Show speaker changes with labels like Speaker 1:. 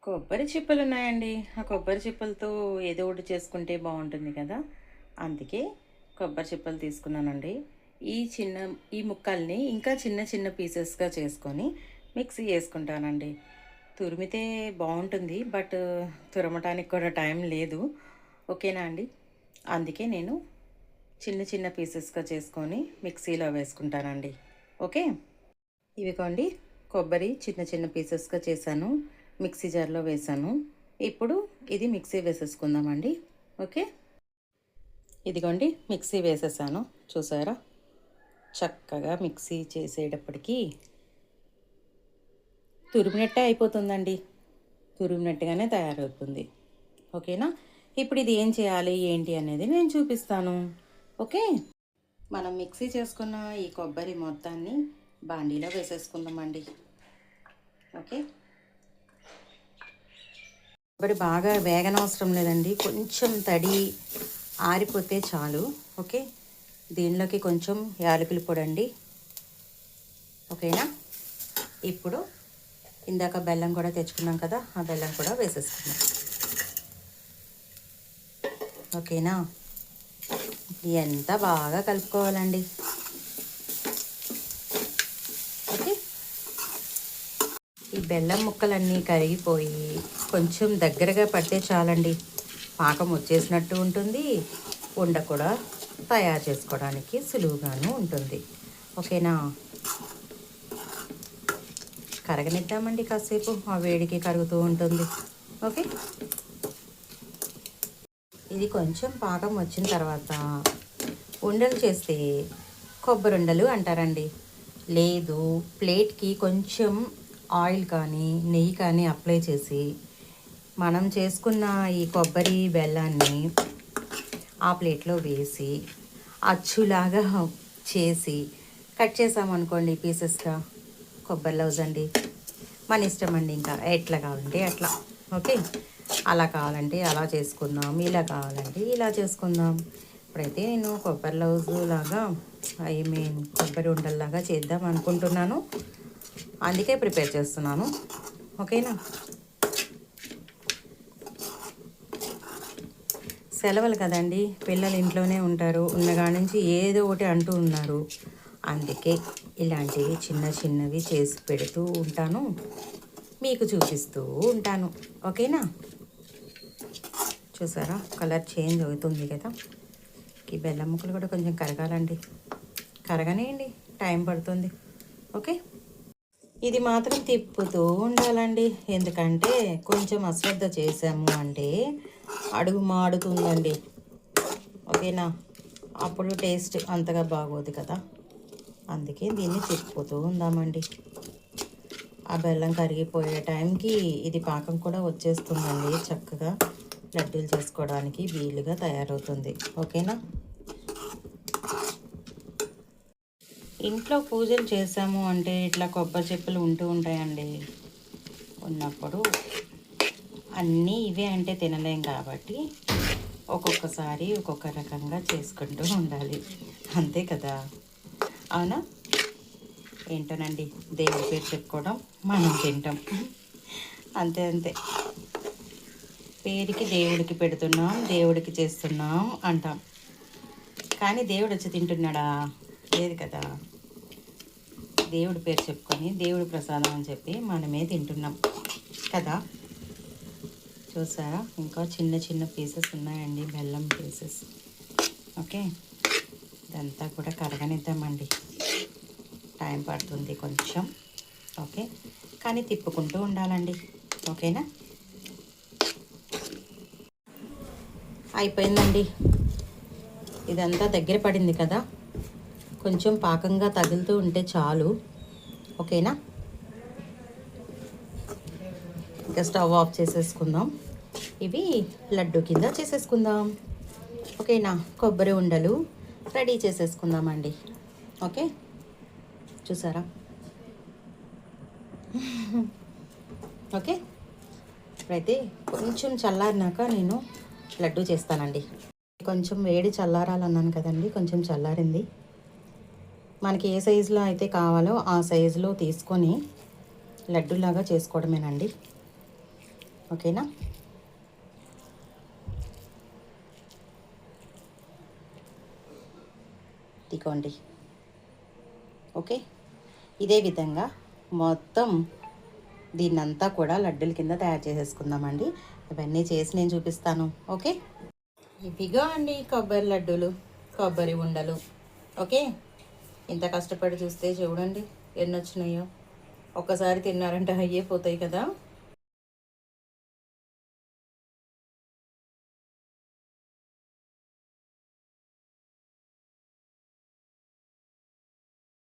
Speaker 1: కొబ్బరి చిప్పలున్నాయండి. ఆ కొబ్బరి చిప్పలతో ఏదో ఒకటి చేసుకుంటే బావుంటుంది కదా! అందుకే కొబ్బరి చిప్పలు తీసుకున్నానండి. ఈ చిన్న ఈ ముక్కల్ని ఇంకా చిన్న చిన్న పీసెస్‌గా చేసుకొని మిక్సీ యేసుకుంటానండి. తురిమితే బావుంటుంది. బట్ తురమటానికి కూడా టైం లేదు. ఓకేనా అండి? అందుకే నేను చిన్న చిన్న పీసెస్‌గా చేసుకొని మిక్సీలో వేసుకుంటానండి. ఓకే. ఇవిగోండి కొబ్బరి చిన్న చిన్న పీసెస్‌గా చేశాను. మిక్సీ జార్‌లో వేశాను. ఇప్పుడు ఇది మిక్సీ వేసేసుకుందామండి. ఓకే. ఇదిగోండి మిక్సీ వేసేసాను. చూసారా? చక్కగా మిక్సీ చేసేటప్పటికి తురిమినట్టే అయిపోతుందండి. తురిమినట్టుగానే తయారవుతుంది. ఓకేనా? ఇప్పుడు ఇది ఏం చేయాలి, ఏంటి అనేది నేను చూపిస్తాను. ఓకే. మనం మిక్సీ చేసుకున్న ఈ కొబ్బరి మొత్తాన్ని బాండీలో వేసేసుకుందామండి. ఓకే. కొబ్బరి బాగా వేగనవసరం లేదండి. కొంచెం తడి ఆరిపోతే చాలు. ఓకే. దీనిలోకి కొంచెం యాలకుల పొడి అండి. ఓకేనా? ఇప్పుడు ఇందాక బెల్లం కూడా తెచ్చుకున్నాం కదా, ఆ బెల్లం కూడా వేసేసుకున్నాం. ఓకేనా? ఎంత బాగా కలుపుకోవాలండి. ఓకే. ఈ బెల్లం ముక్కలన్నీ కరిగిపోయి కొంచెం దగ్గరగా పడితే చాలండి. పాకం వచ్చేసినట్టు ఉంటుంది. ఉండ కూడా తయారు చేసుకోవడానికి సులువుగాను ఉంటుంది. ఓకేనా? కరగనిద్దామండి కాసేపు. ఆ వేడికి కరుగుతూ ఉంటుంది. ఓకే. ఇది కొంచెం పాకం వచ్చిన తర్వాత ఉండలు చేస్తే కొబ్బరి ఉండలు అంటారండి. లేదు, ప్లేట్కి కొంచెం ఆయిల్ కానీ నెయ్యి కానీ అప్లై చేసి మనం చేసుకున్న ఈ కొబ్బరి బెల్లాన్ని ఆ ప్లేట్లో వేసి అచ్చులాగా చేసి కట్ చేసామనుకోండి పీసెస్గా, కొబ్బరి లౌజ్ అండి. మన ఇష్టం అండి, ఇంకా ఎట్లా కావాలంటే అట్లా. ఓకే. అలా కావాలంటే అలా చేసుకుందాం, ఇలా కావాలంటే ఇలా చేసుకుందాం. ఇప్పుడైతే నేను కొబ్బరి లౌజ్ లాగా కొబ్బరి ఉండల్లాగా చేద్దాం అనుకుంటున్నాను. అందుకే ప్రిపేర్ చేస్తున్నాను. ఓకేనా? సెలవులు కదండి, పిల్లలు ఇంట్లోనే ఉంటారు. ఉన్నగా నుంచి ఏదో ఒకటి అంటూ ఉన్నారు. అందుకే ఇలాంటివి చిన్న చిన్నవి చేసి పెడుతూ ఉంటాను, మీకు చూపిస్తూ ఉంటాను. ఓకేనా? చూసారా, కలర్ చేంజ్ అవుతుంది కదా. ఈ బెల్లం ముక్కలు కూడా కొంచెం కరగాలండి. కరగనేయండి, టైం పడుతుంది. ఓకే. ఇది మాత్రం తిప్పుతూ ఉండాలండి. ఎందుకంటే కొంచెం అశ్రద్ధ చేసాము అంటే అడుగు మాడుతుందండి. ఓకేనా? అప్పుడు టేస్ట్ అంతగా బాగోదు కదా. అందుకే దీన్ని తిప్పుతూ ఉందామండి. ఆ బెల్లం కరిగిపోయే టైంకి ఇది పాకం కూడా వచ్చేస్తుందండి. చక్కగా లడ్డూలు చేసుకోవడానికి వీలుగా తయారవుతుంది. ఓకేనా? ఇంట్లో పూజలు చేసాము అంటే ఇట్లా కొబ్బరి చెప్పులు ఉంటూ ఉంటాయండి. ఉన్నప్పుడు అన్నీ ఇవే అంటే తినలేం కాబట్టి ఒక్కొక్కసారి ఒక్కొక్క రకంగా చేసుకుంటూ ఉండాలి. అంతే కదా. అవునా? ఏంటోనండి, దేవుడి పేరు చెప్పుకోవడం, మనం తింటాం. అంతే అంతే. పేరుకి దేవుడికి పెడుతున్నాం, దేవుడికి చేస్తున్నాం అంటాం. కానీ దేవుడు వచ్చి తింటున్నాడా? లేదు కదా. దేవుడి పేరు చెప్పుకొని దేవుడి ప్రసాదం అని చెప్పి మనమే తింటున్నాం కదా. చూసారా, ఇంకా చిన్న చిన్న పీసెస్ ఉన్నాయండి, బెల్లం పీసెస్. ఓకే. ఇదంతా కూడా కరగనిద్దామండి. టైం పడుతుంది కొంచెం. ఓకే. కానీ తిప్పుకుంటూ ఉండాలండి. ఓకేనా? అయిపోయిందండి. ఇదంతా దగ్గర పడింది కదా. కొంచెం పాకంగా తగులుతూ ఉంటే చాలు. ఓకేనా? ఇంకా స్టవ్ ఆఫ్ చేసేసుకుందాం. ఇవి లడ్డు కింద చేసేసుకుందాం. ఓకేనా? కొబ్బరి ఉండలు రెడీ చేసేసుకుందామండి. ఓకే. చూసారా? ఓకే. ఇప్పుడైతే కొంచెం చల్లారినాక నేను లడ్డు చేస్తానండి. కొంచెం వేడి చల్లారాలన్నాను కదండి, కొంచెం చల్లారింది. మనకి ఏ సైజులో అయితే కావాలో ఆ సైజులో తీసుకొని లడ్డూలాగా చేసుకోవడమేనండి. ఓకేనా. ఇదిగోండి. ఓకే, ఇదే విధంగా మొత్తం దీన్నంతా కూడా లడ్డూల కింద తయారు చేసేసుకుందామండి. ఇవన్నీ చేసి నేను చూపిస్తాను. ఓకే, ఇవిగా అండి కొబ్బరి లడ్డూలు, కొబ్బరి ఉండలు. ఓకే, ఇంత కష్టపడి చూస్తే చూడండి ఎన్ని వచ్చినాయో. ఒక్కసారి తిన్నారంటే అయ్యే పోతాయి కదా.